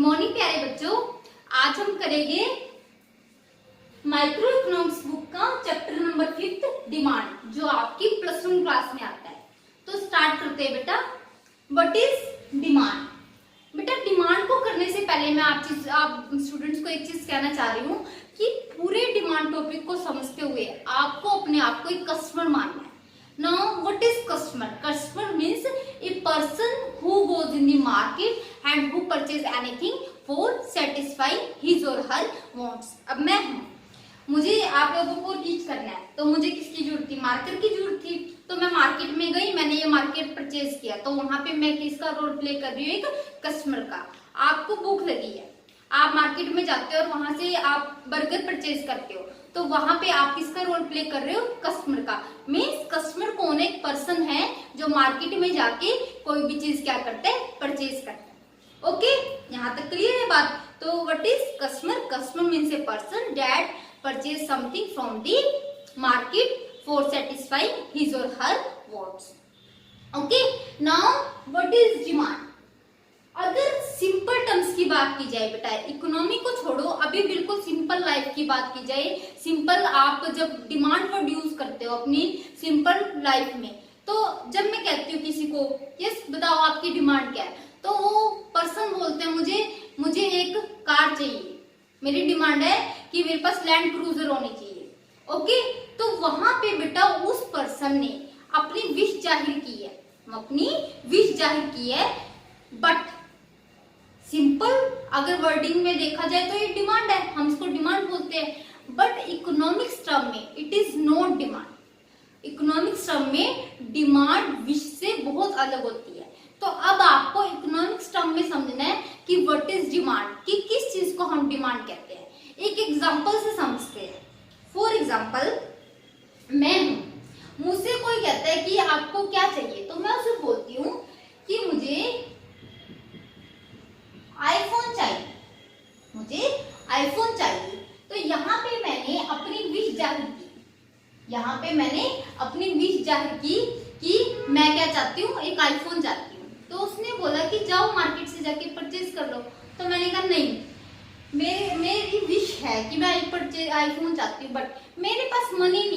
Morning प्यारे बच्चों, आज हम करेंगे माइक्रो इकोनॉमिक्स बुक का चैप्टर नंबर 5 डिमांड, जो आपकी +1 क्लास में आता है। तो स्टार्ट करते हैं बेटा। What is demand? बेटा डिमांड को करने से पहले मैं आप स्टूडेंट्स को एक चीज कहना चाह रही हूँ कि पूरे डिमांड टॉपिक को समझते हुए आपको अपने आप को एक कस्टमर मानना है। Now, what is customer? Customer means a person who goes in the market and who purchase anything for satisfying his or her wants. अब मैं हूँ, मुझे आप लोगों को टीच करना है, तो मुझे किसकी जरूरत थी? मार्केट की जरूरत थी। तो मैं मार्केट में गई, मैंने ये मार्केट परचेज किया, तो वहां पे मैं किसका रोल प्ले कर रही हूँ? एक कस्टमर का। आपको भूख लगी है, आप मार्केट में जाते हो और वहां से आप बर्गर परचेज करते हो, तो वहां पे आप किसका रोल प्ले कर रहे हो? कस्टमर का। मीन्स कस्टमर कौन? एक पर्सन है जो मार्केट में जाके कोई भी चीज क्या करता है? परचेज करता है। ओके, यहाँ तक क्लियर है बात? तो what is customer? Customer means a person that purchase something from the market for satisfying his or her wants. Okay, now what is demand? अगर सिंपल टर्म्स की बात की जाए बेटा, इकोनॉमी को छोड़ो, अभी बिल्कुल सिंपल लाइफ की बात की जाए, सिंपल आप जब डिमांड वर्ड यूज करते हो अपनी सिंपल लाइफ में, तो जब मैं कहती हूँ किसी को यस बताओ आपकी डिमांड क्या है, तो वो पर्सन बोलते हैं मुझे एक कार चाहिए, मेरी डिमांड है कि मेरे पास लैंड क्रूजर होनी चाहिए। ओके, तो वहां पे बेटा उस पर्सन ने अपनी विश जाहिर की है, बट सिंपल अगर वर्डिंग में देखा जाए तो ये डिमांड है, हम इसको डिमांड बोलते हैं। बट इकोनॉमिक्स टर्म में it is not demand. Economics term में डिमांड विश से बहुत अलग होती है। तो अब आपको इकोनॉमिक्स टर्म में समझना है कि व्हाट इज डिमांड, कि किस चीज को हम डिमांड कहते हैं। एक एग्जांपल से समझते हैं। फॉर एग्जांपल, मैं हूं, मुझसे कोई कहता है कि आपको क्या चाहिए, तो मैं उसे बोलती हूँ कि मुझे आईफोन चाहिए। तो यहाँ पे मैंने अपनी विश जाहिर की कि मैं क्या चाहती हूँ? एक आईफोन चाहती हूँ। तो उसने बोला कि जाओ मार्केट से जाके परचेज कर लो। तो मैंने कहा नहीं, मेरी विश है कि मैं आईफोन चाहती हूँ, बट मेरे पास मनी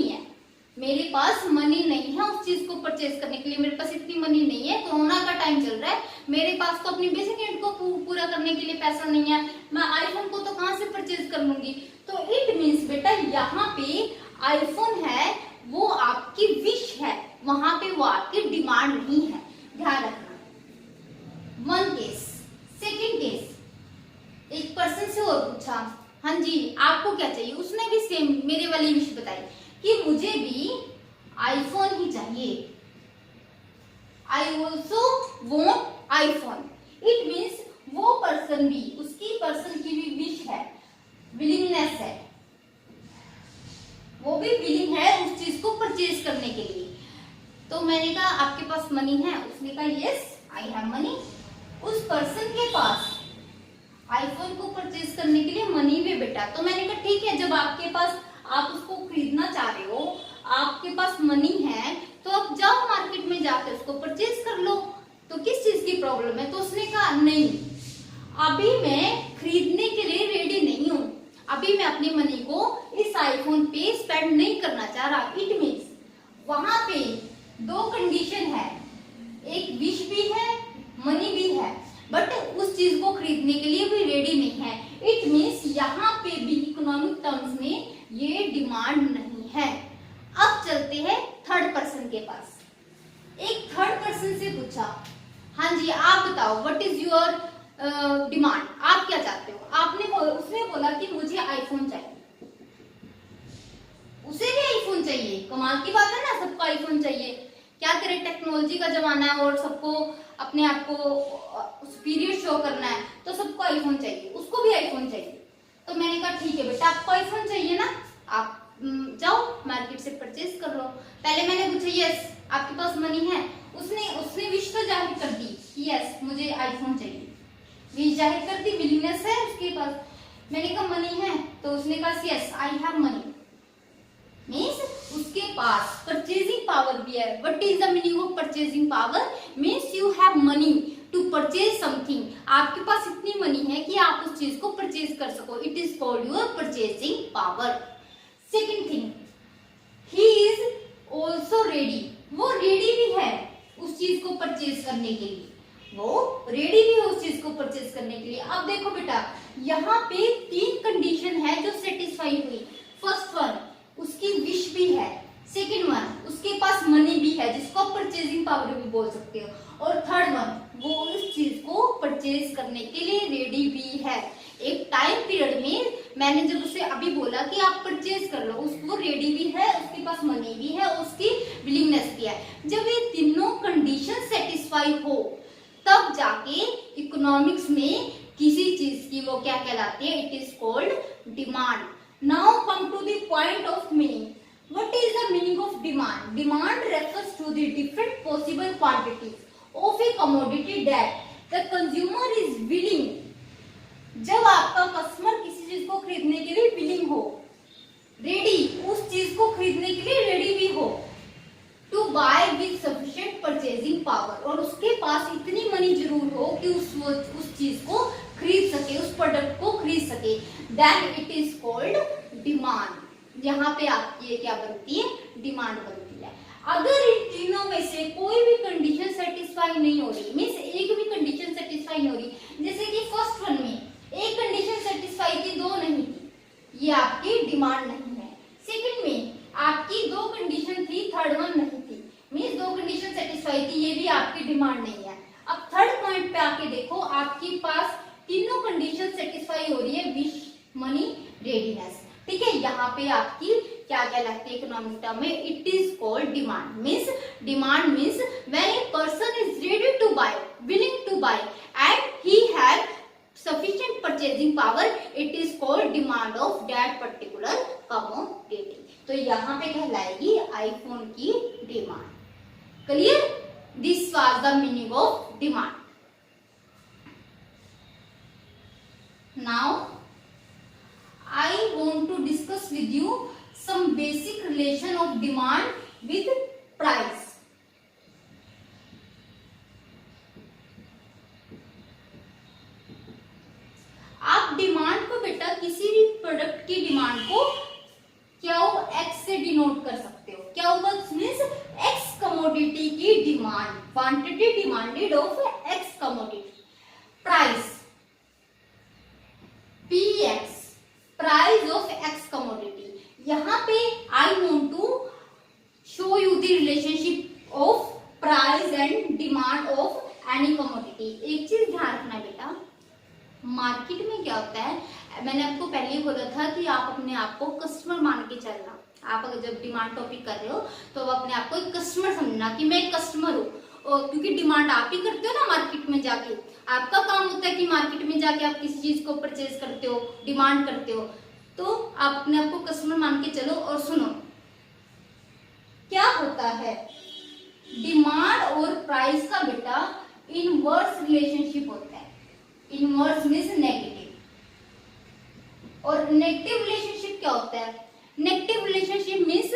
नहीं है उस चीज को परचेज करने के लिए। मेरे पास इतनी मनी नहीं है, कोरोना का टाइम चल रहा है, मेरे पास तो अपनी बेसिक नीड को पूरा करने के लिए पैसा नहीं है, मैं आईफोन को तो कहाँ से परचेज कर लूंगी? तो इट मीन्स बेटा यहाँ पे आईफोन है वो आपकी विश है, वहां पे वो आपकी डिमांड नहीं है। ध्यान रखना। One case. सेकेंड केस, एक पर्सन से और पूछा, हाँ जी आपको क्या चाहिए? उसने भी सेम मेरे वाली विश बताई कि मुझे भी आईफोन ही चाहिए। I also want iPhone. It means वो पर्सन भी, उसकी पर्सन की भी विश है, विलिंगनेस है, वो भी विलिंग है उस चीज को परचेज करने के लिए। तो मैंने कहा आपके पास मनी है? उसने कहा यस आई हैव मनी। उस पर्सन के पास आईफोन को परचेज करने के लिए मनी भी बेटा। तो मैंने कहा ठीक है, जब आपके पास, आप उसको खरीदना चाह रहे हो, आपके पास मनी है, तो आप जाओ मार्केट में जाकर उसको परचेज कर लो, तो किस चीज की प्रॉब्लम है? तो उसने कहा नहीं, अभी मैं खरीदने के लिए रेडी नहीं हूँ, अभी मैं अपनी मनी को इस आईफोन पे स्पेंड नहीं करना चाह रहा। इट मीन्स वहां पे दो कंडीशन है, एक विश भी है, मनी भी है, बट उस चीज को खरीदने के लिए भी रेडी नहीं है। इट मीन्स यहाँ पे भी इकोनॉमिक टर्म्स में ये डिमांड नहीं है। अब चलते हैं थर्ड पर्सन के पास। एक थर्ड पर्सन से पूछा, हाँ जी आप बताओ व्हाट इज योर डिमांड, आप क्या चाहते हो? उसने बोला कि मुझे आईफोन चाहिए। उसे भी आईफोन चाहिए। कमाल की बात है ना, सबको आईफोन चाहिए। क्या करें, टेक्नोलॉजी का जमाना है और सबको अपने आप को सुपीरियर शो करना है, तो सबको आईफोन चाहिए, उसको भी आईफोन चाहिए। तो मैंने कहा ठीक है बेटा, आपको आईफोन चाहिए ना, आप जाओ मार्केट से परचेज कर लो। पहले मैंने पूछा यस आपके पास मनी है? उसने विश तो जाहिर कर दी कि यस मुझे आईफोन चाहिए, विश जाहिर कर दी, विलिंगनेस है उसके पास। मैंने कहा मनी है? तो उसने कहा yes I have money. Means उसके पास परचेजिंग पावर भी है। What is the meaning of purchasing power? Means you have money to purchase something, आपके पास इतनी मनी है कि आप उस चीज को परचेज कर सको, it is called your purchasing power. Second thing, he is also ready, वो रेडी भी है उस चीज को परचेज करने के लिए, वो रेडी भी है उस चीज को परचेज करने के लिए। अब देखो बेटा, यहाँ पे 3 कंडीशन है जो सेटिस्फाई हुई। फर्स्ट वन, उसकी विश भी है। सेकेंड वन, उसके पास मनी भी है, जिसको आप परचेजिंग पावर भी बोल सकते हो। और थर्ड वन, वो उस चीज को परचेज करने के लिए रेडी भी है। एक टाइम पीरियड में मैंने जब उसे अभी बोला कि आप परचेज कर लो, उसको रेडी भी है, उसके पास मनी भी है, उसकी विलिंगनेस भी है। जब ये तीनों कंडीशन सेटिस्फाई हो तब जाके इकोनॉमिक्स में किसी चीज की वो क्या कहलाती है, it is called demand. Now come to the point of meaning. What is the meaning of demand? Demand refers to the different possible quantities of a commodity that the consumer is willing. जब आपका customer किसी चीज को खरीदने के लिए willing हो, ready, उस चीज को खरीदने के लिए रेडी भी हो, to buy with sufficient purchasing power, और उसके पास इतनी मनी जरूर हो कि उस चीज को खरीद सके, उस प्रोडक्ट को खरीद सके, then it is called demand. यहाँ पे आपकी ये क्या बनती है, डिमांड बनती है। अगर इन तीनों में से कोई भी कंडीशन सेटिस्फाई नहीं हो रही, मींस एक भी कंडीशन सेटिस्फाई नहीं हो रही, जैसे कि फर्स्ट वन में एक कंडीशन सेटिस्फाई थी, 2 नहीं थी, ये आपकी डिमांड नहीं है। सेकंड में आपकी 2 कंडीशन थी, थर्ड वन नहीं थी, मींस 2 कंडीशन सेटिस्फाई थी, ये भी आपकी डिमांड नहीं है। अब थर्ड पॉइंट पे आके देखो, आपके पास तीनों कंडीशन सेटिस्फाई हो रही है, विश, मनी, रेडीनेस, ठीक है। यहाँ पे आपकी क्या कहलाती है इकोनॉमिक टर्म में, it is called demand. Means demand means when a person is ready to buy, willing to buy and he have sufficient purchasing power, it is called demand of that particular commodity। तो यहाँ पे कहलाएगी iPhone की demand. Clear? This was the meaning of demand. Now I want to discuss with you some basic relation of demand with price। आप demand को बेटा किसी भी प्रोडक्ट की डिमांड को क्या हो, एक्स से डिनोट कर सकते हो। क्या होगा, मींस एक्स कमोडिटी की demand, quantity demanded of X commodity. Price, PX, price of X commodity. यहाँ पे I want to show you the relationship of price and demand of any commodity. एक चीज ध्यान रखना बेटा, मार्केट में क्या होता है, मैंने आपको पहले ही बोला था कि आप अपने आप को कस्टमर मान के चलना। आप अगर जब डिमांड टॉपिक कर रहे हो तो अपने आप को एक कस्टमर समझना कि मैं एक कस्टमर हूँ, क्योंकि डिमांड आप ही करते हो ना मार्केट में जाके। आपका काम होता है कि मार्केट में जाके आप किसी चीज को परचेज करते हो, डिमांड करते हो, तो आप अपने आप को कस्टमर मान के चलो। और सुनो क्या होता है, डिमांड और प्राइस का बेटा इनवर्स रिलेशनशिप होता है। इनवर्स मींस नेगेटिव, और नेगेटिव रिलेशनशिप क्या होता है, negative relationship means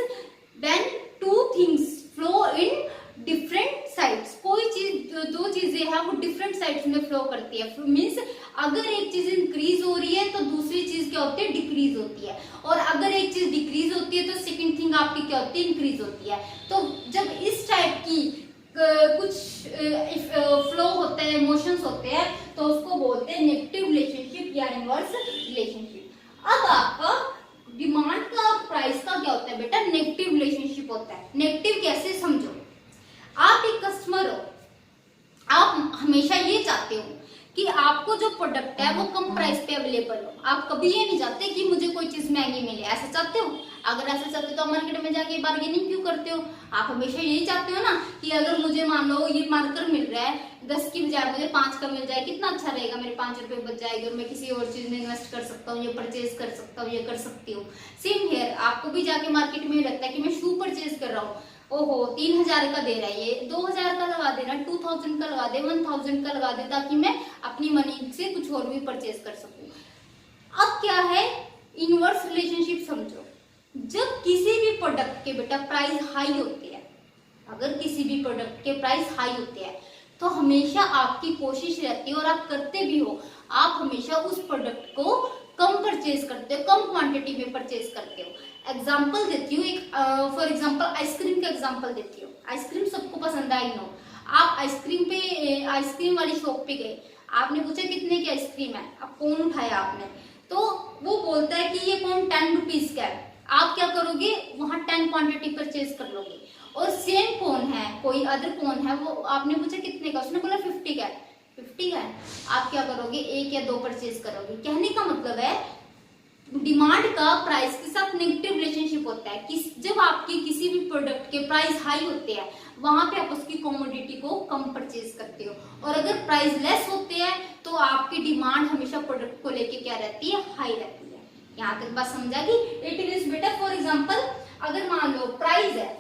when two things flow in different sides. कोई चीज, दो चीजें हैं वो डिफरेंट साइड्स में फ्लो करती है। मींस अगर एक चीज इंक्रीज हो रही है तो दूसरी चीज क्या होती है, डिक्रीज होती है, और अगर एक चीज डिक्रीज होती है तो सेकंड थिंग आपकी क्या होती है, इंक्रीज होती है। तो जब इस टाइप की कुछ फ्लो होते हैं, इमोशंस होते हैं, तो उसको बोलते हैं नेगेटिव रिलेशनशिप या इनवर्स रिलेशनशिप। अब आपका डिमांड का प्राइस का क्या होता है बेटा, नेगेटिव रिलेशनशिप होता है। नेगेटिव कैसे समझो, आप एक कस्टमर हो, आप हमेशा ये चाहते हो कि आपको जो प्रोडक्ट है वो कम प्राइस पे अवेलेबल हो। आप कभी ये नहीं चाहते कि मुझे कोई चीज महंगी मिले, ऐसा चाहते हो? अगर ऐसा चाहते हो तो मार्केट में जाके बार्गेनिंग क्यों करते हो? आप हमेशा यही चाहते हो ना कि अगर मुझे मान लो ये मार्कर मिल रहा है 10 की बजाय मुझे 5 का मिल जाए, कितना अच्छा रहेगा, मेरे 5 रुपए बच जाएंगे और मैं किसी और चीज में इन्वेस्ट कर सकता हूँ, ये परचेज कर सकता हूँ, ये कर सकती हूँ। सेम हेयर, आपको भी जाके मार्केट में लगता है कि मैं शू परचेज कर रहा हूँ, ओहो 3000 का दे रहा है, ये 2000 का लगा देना, 2000 का लगा दे, 1000 का लगा दे, ताकि मैं अपनी मनी से कुछ और भी परचेज कर सकूं। अब क्या है, इनवर्स रिलेशनशिप समझो। जब किसी भी प्रोडक्ट के बेटा प्राइस हाई होते हैं, अगर किसी भी प्रोडक्ट के प्राइस हाई होते हैं तो हमेशा आपकी कोशिश रहती है और आप करते भी हो, आप हमेशा उस प्रोडक्ट को कम परचेज करते हो, कम क्वांटिटी में परचेज करते हो। एग्जांपल देती हूँ एक, फॉर एग्जांपल आइसक्रीम का एग्जांपल देती हूँ। आइसक्रीम सबको पसंद आई नो, आप आइसक्रीम वाली शॉप पे गए, आपने पूछा कितने की आइसक्रीम है, अब कोन उठाया आपने, तो वो बोलता है कि ये कोन 10 रुपीज का है, आप क्या करोगे, वहां 10 क्वांटिटी परचेज कर लोगे। और सेम कोन है, कोई अदर कोन है, वो आपने पूछा कितने का, उसने बोला 50 का है, 50 का है, आप क्या करोगे, 1 या 2 परचेज करोगे। कहने का मतलब है डिमांड का प्राइस के साथ नेगेटिव रिलेशनशिप होता है। जब आपकी किसी भी प्रोडक्ट के प्राइस हाई होते हैं, वहां पे आप उसकी कमोडिटी को कम परचेज करते हो, और अगर प्राइस लेस होते हैं तो आपकी डिमांड हमेशा प्रोडक्ट को लेके क्या रहती है, हाई रहती है। यहाँ तक बात समझा कि इट मींस बेटा, फॉर एग्जांपल अगर मान लो प्राइस है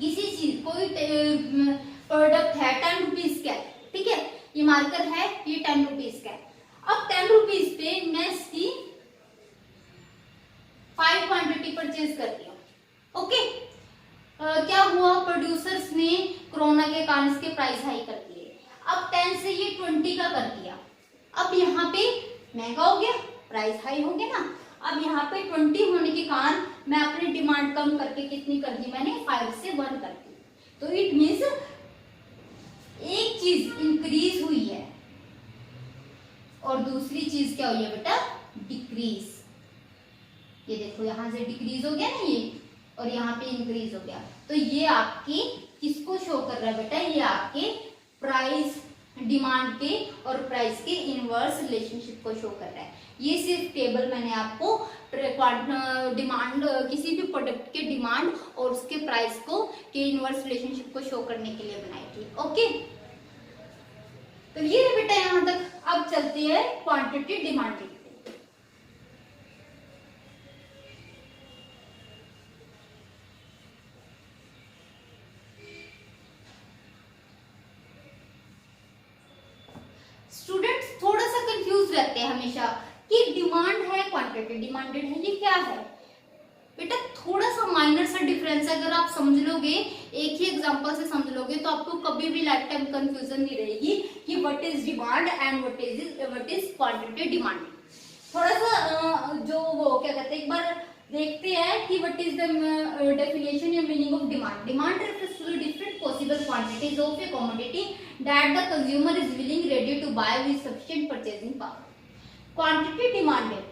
किसी चीज, कोई प्रोडक्ट है 10 रुपीज का, ठीक है, ये मार्कर है, ये 10 रुपीज का है। अब 10 रुपीज पे मैं इसकी 5 क्वांटिटी परचेज करती हूँ, ओके। क्या हुआ, प्रोड्यूसर्स ने कोरोना के कारण इसके प्राइस हाई कर दिए, अब 10 से ये 20 का कर दिया। अब यहाँ पे महंगा हो गया, प्राइस हाई हो गया ना, अब यहाँ पे 20 होने के कारण मैं अपनी डिमांड कम करके कितनी कर दी, मैंने 5 से 1 कर दी। तो इट मीन्स एक चीज इंक्रीज हुई है और दूसरी चीज क्या हुई है बेटा, डिक्रीज। ये देखो यहाँ से डिक्रीज हो गया ना ये, और यहाँ पे इंक्रीज हो गया, तो ये आपकी किसको शो कर रहा है बेटा, ये आपके प्राइस, डिमांड के और प्राइस के इनवर्स रिलेशनशिप को शो कर रहा है। ये सिर्फ टेबल मैंने आपको डिमांड, किसी भी प्रोडक्ट के डिमांड और उसके प्राइस को के इनवर्स रिलेशनशिप को शो करने के लिए बनाई थी, ओके। तो ये है बेटा यहाँ तक। अब चलते हैं क्वांटिटी डिमांड पे। स्टूडेंट्स थोड़ा सा कंफ्यूज रहते हैं हमेशा कि डिमांड है क्वांटिटी डिमांडेड है, ये क्या है बेटा। थोड़ा सा माइनर सा डिफरेंस है, अगर आप समझ लोगे, एक ही एग्जांपल से समझ लोगे, तो आपको कभी भी लाइफ टाइम कंफ्यूजन नहीं रहेगी कि what is demand and what is quantity demanded. थोड़ा सा जो वो क्या कहते हैं, एक बार देखते हैं कि व्हाट इज द डेफिनेशन या meaning of demand. Demand refers to the different possible quantities of a commodity that the consumer is willing ready to buy with sufficient purchasing power. Quantity demanded,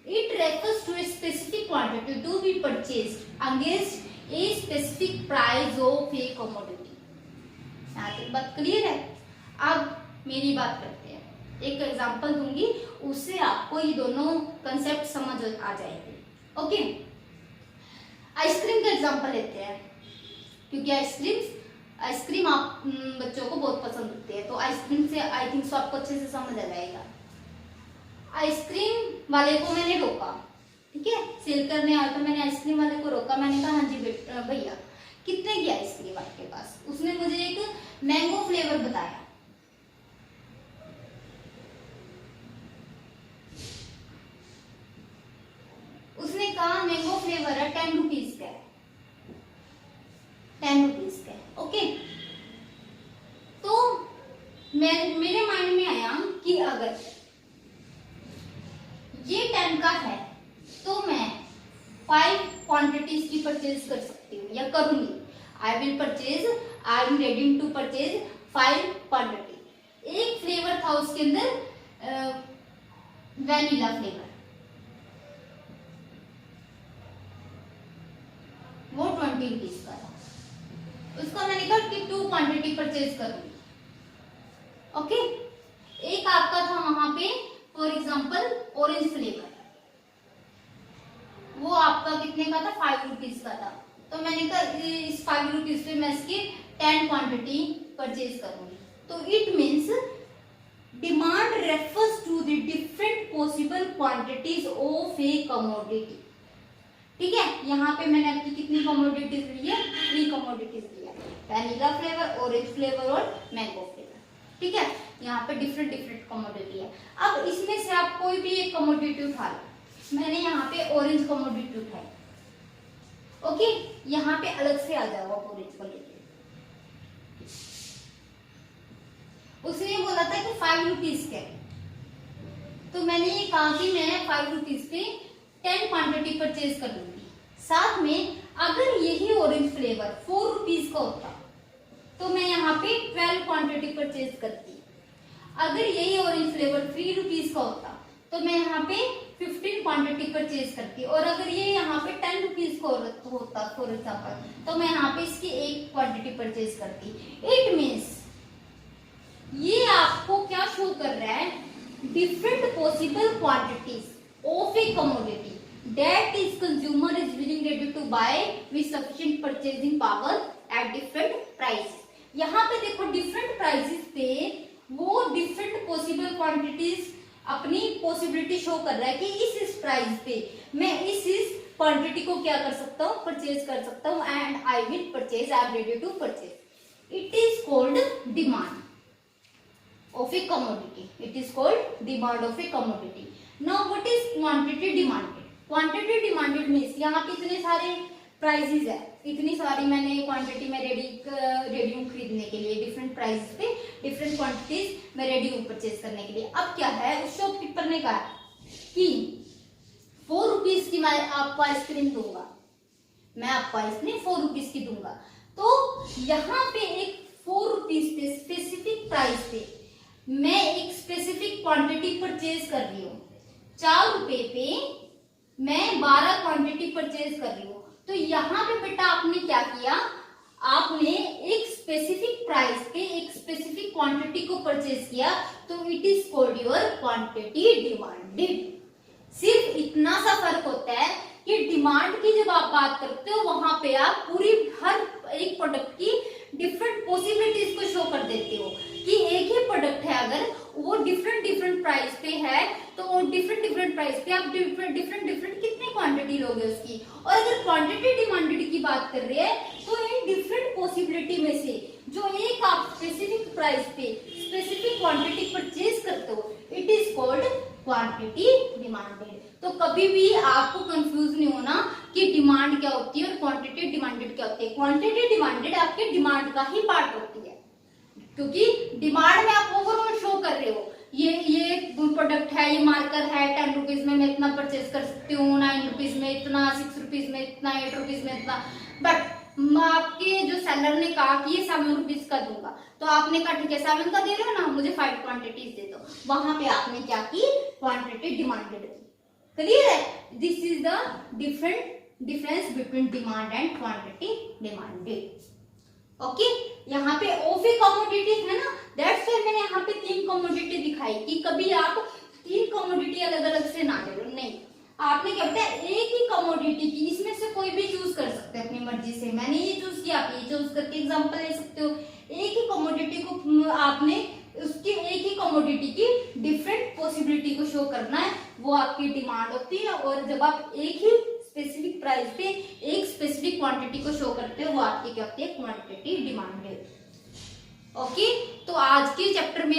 it refers to a specific quantity to be purchased against a specific price of a commodity. यहाँ तक बात clear है। अब मेरी बात करते हैं, एक एग्जांपल दूंगी, उससे आपको ये दोनों कंसेप्ट समझ आ जाएंगे, ओके। आइसक्रीम का एग्जांपल लेते हैं, क्योंकि आइसक्रीम आप बच्चों को बहुत पसंद होती है, तो आइसक्रीम से आई थिंक सो आपको अच्छे से समझ आ जाएगा। आइसक्रीम वाले को मैंने रोका, ठीक है, सेल करने आया, तो मैंने आइसक्रीम वाले को रोका, मैंने कहा हाँ जी भैया कितने की आइसक्रीम आपके पास। उसने मुझे एक मैंगो फ्लेवर बताया, उसने कहा मैंगो फ्लेवर है 10 रुपीज का है, 10 रुपीज का है, ओके। तो मेरे माइंड में आया कि अगर ये 10 का है तो मैं 5 क्वांटिटीज की परचेज कर सकती हूँ या करूंगी। I am ready to purchase 5 quantity. एक फ्लेवर था उसके अंदर वैनिला फ्लेवर, वो 20 रुपीज का था, उसका मैंने कहा कि 2 क्वांटिटी परचेज करूंगी, ओके। एक आपका था वहां पे फॉर एग्जाम्पल ऑरेंज फ्लेवर, वो आपका कितने का था, 5 रुपीज का था, तो मैंने कहा इस 5 रुपीज पे मैं इसकी 10 क्वांटिटी परचेज करूंगी। तो it means demand refers to the different possible quantities of a commodity, ठीक है। यहाँ पे मैंने आपकी कितनी कमोडिटीज ली है, 3 कमोडिटीज ली है, वैनिला फ्लेवर, ऑरेंज फ्लेवर और मैंगो फ्लेवर, ठीक है। यहाँ पे डिफरेंट कमोडिटी है। अब इसमें से आप कोई भी एक कमोडिटी उठा लो, मैंने यहाँ पे ऑरेंज कमोडिटी उठाई, ओके। यहाँ पे अलग से आ जाओ आप ऑरेंज को लेके, 5 रुपीज के, तो मैंने ये कहा कि मैं 5 रुपीज पे 10 क्वांटिटी परचेज कर लूंगी। साथ में अगर यही ऑरेंज फ्लेवर 4 रुपीज का होता तो मैं यहाँ पे 12 क्वांटिटी परचेज करती। अगर यही ऑरेंज फ्लेवर 3 रुपीज का होता तो मैं यहाँ पे 15 क्वांटिटी परचेज करती, और अगर ये यहाँ पे 10 रुपीज का होता फॉर एग्जाम्पल, तो मैं यहाँ पे इसकी 1 क्वांटिटी परचेज करती। इट मीन्स ये आपको क्या शो कर रहा है, different possible quantities of a commodity that is consumer is willing ready to buy with sufficient purchasing power at different prices। यहाँ पे देखो डिफरेंट प्राइसेस पे वो डिफरेंट पॉसिबल क्वांटिटीज अपनी पॉसिबिलिटी शो कर रहा है कि इस प्राइस पे मैं इस क्वांटिटी को क्या कर सकता हूँ, परचेज कर सकता हूँ, and I will purchase, I am ready to purchase. It is called demand of a commodity, it is called demand of a commodity। now what is quantity demanded? quantity demanded means यहाँ पे इतने सारे prices है, इतनी सारी मैंने quantity में ready हूँ खरीदने के लिए, डिफरेंट प्राइसेस पे डिफरेंट क्वांटिटीज मैं रेडी हूँ परचेज करने के लिए। अब क्या है, उस शॉपकीपर ने कहा कि 4 रुपीज की मैं आपको आइसक्रीम दूंगा, मैं आपको आइसक्रीम 4 रुपीज की दूंगा। तो यहाँ पे एक 4 रुपीज पे स्पेसिफिक प्राइस पे मैं एक स्पेसिफिक क्वांटिटी परचेज कर रही हूँ, 4 रुपए पे मैं 12 क्वांटिटी परचेज कर रही हूँ। तो यहाँ पे बेटा आपने क्या किया, आपने एक स्पेसिफिक प्राइस पे एक स्पेसिफिक क्वांटिटी को परचेज किया, तो it is called your quantity demanded. सिर्फ इतना सा फर्क होता है कि डिमांड की जब आप बात करते हो वहां पे आप पूरी हर एक प्रोडक्ट की डिफरेंट पॉसिबिलिटीज को शो कर देते हो कि एक ही प्रोडक्ट है, अगर वो डिफरेंट प्राइस पे है तो डिफरेंट प्राइस पे आप डिफरेंट कितनी क्वांटिटी लोगे उसकी। और अगर क्वांटिटी डिमांडेड की बात कर रहे हैं तो इन डिफरेंट पॉसिबिलिटी में से जो एक आप स्पेसिफिक प्राइस पे स्पेसिफिक क्वांटिटी परचेज करते हो, it is called quantity demanded. तो कभी भी आपको कंफ्यूज नहीं होना कि डिमांड क्या होती है और क्वांटिटी डिमांडेड क्या होती है। क्वांटिटी डिमांडेड आपके डिमांड का ही पार्ट होती है, क्योंकि डिमांड में आप ओवरऑल शो कर रहे हो ये प्रोडक्ट है, ये मार्कर है, 10 रुपीज में मैं इतना परचेज कर सकती हूँ, 9 रुपीज में इतना, 6 रुपीज में इतना, 8 रुपीज में इतना। बट आपके जो सेलर ने कहा कि ये 7 रुपीज का दूंगा, तो आपने कहा ठीक है 7 का दे रहे हो ना, मुझे 5 क्वांटिटीज दे दो। वहां पे आपने क्या की, क्वांटिटी डिमांडेड की। क्लियर है? This is the difference between demand and quantity demanded. Okay, यहाँ पे ऑफ ए कमोडिटीज है ना, दैट्स व्हाई मैंने यहाँ पे 3 कमोडिटी दिखाई कि कभी आप 3 कमोडिटी अलग अलग से ना ले लो, नहीं, आपने क्या बताया, एक ही कमोडिटी की इसमें से कोई भी चूज कर सकते हैं अपनी मर्जी से। मैंने ये चूज किया, आप ये चूज करके एग्जांपल ले सकते हो। एक ही कमोडिटी को आपने उसकी एक ही कमोडिटी की डिफरेंट पॉसिबिलिटी को शो करना है, वो आपकी डिमांड होती है। और जब आप एक ही स्पेसिफिक प्राइस पे एक स्पेसिफिक क्वांटिटी को शो करते हो, वो आपकी क्या होती है, क्वांटिटी डिमांडेड। ओके, तो आज के चैप्टर में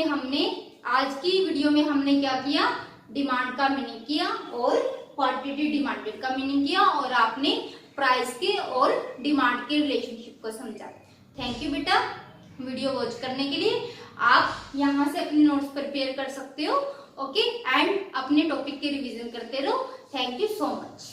आज की वीडियो में हमने क्या किया, डिमांड का मीनिंग किया और क्वांटिटी डिमांडेड का मीनिंग किया, और आपने प्राइस के और डिमांड के रिलेशनशिप को समझा। थैंक यू बेटा वीडियो वॉच करने के लिए। आप यहाँ से अपने नोट्स प्रिपेयर कर सकते हो, ओके, एंड अपने टॉपिक के रिवीजन करते रहो। Thank you so much.